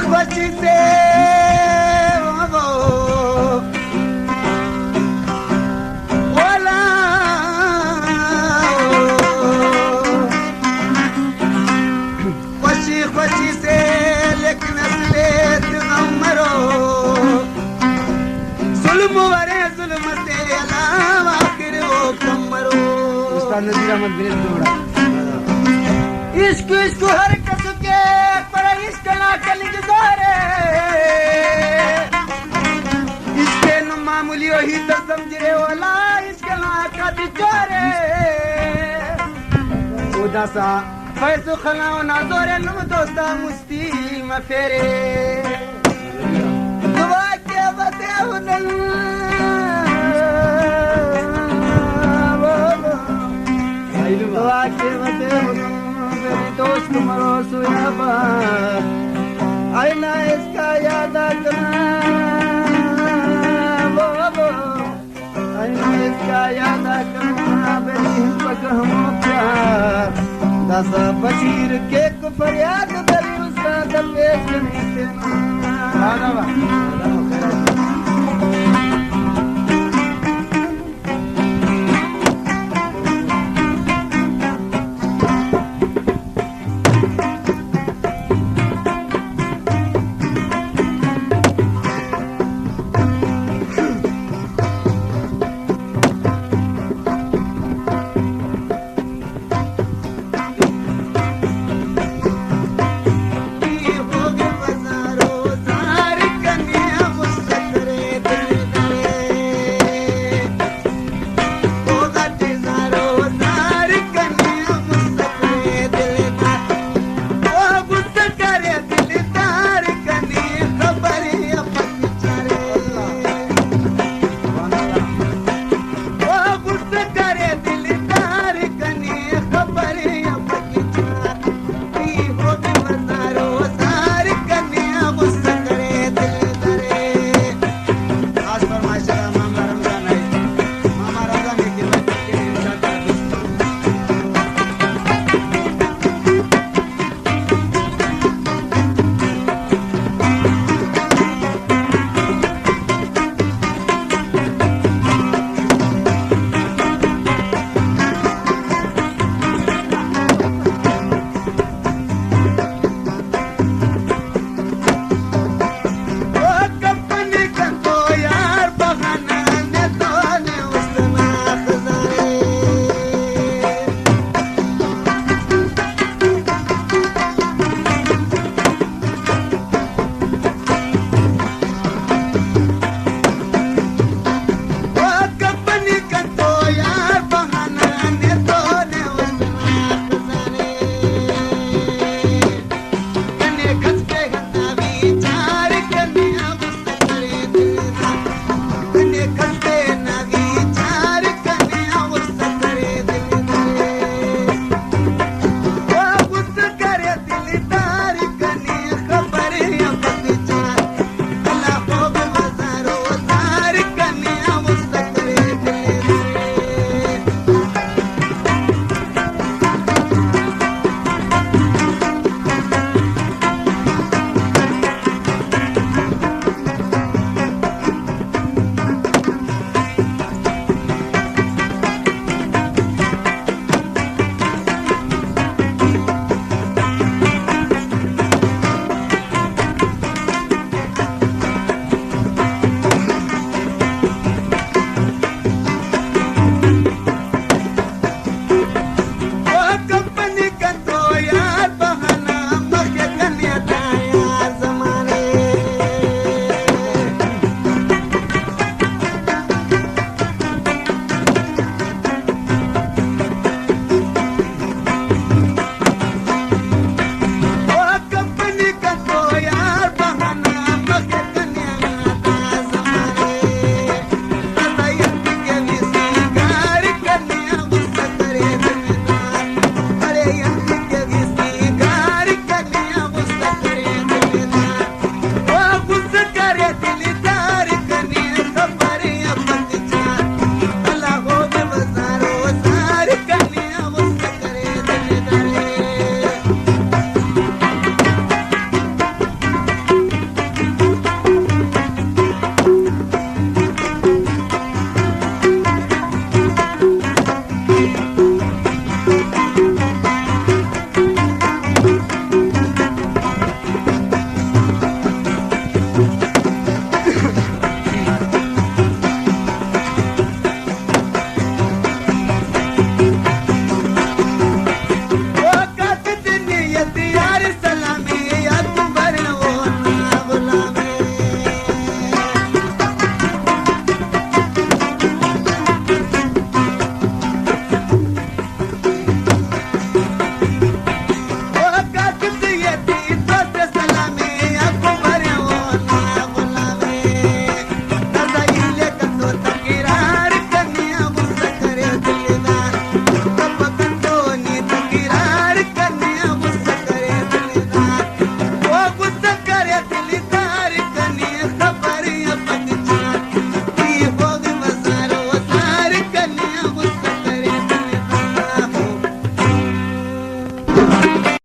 खुशी से बोला खुशी खुशी से लेकिन असले मरो जुल्म वरे जुल्म से अलावा फिर वो कम मरो। उस्ताद नज़ीर अहमद बिन जोड़ा इश्क इश्क हर कस के पर इश्क ना कल गुजारे इसके न मामूली ही तो समझ रे वाला इश्क ना कद चोरे उदा सा फैसो खलाओ ना जोरे नुम दोस्ता मुस्ती म फेरे दुआ के बते हुनल दुआ के बते हुनल दोस्त मरो सुयाबा आईना इसका याद करना बोलो आईना इसका याद करना बेनी पगम प्यार दसा बशीर के को फरियाद दल उस्ताद पेश नहीं देना।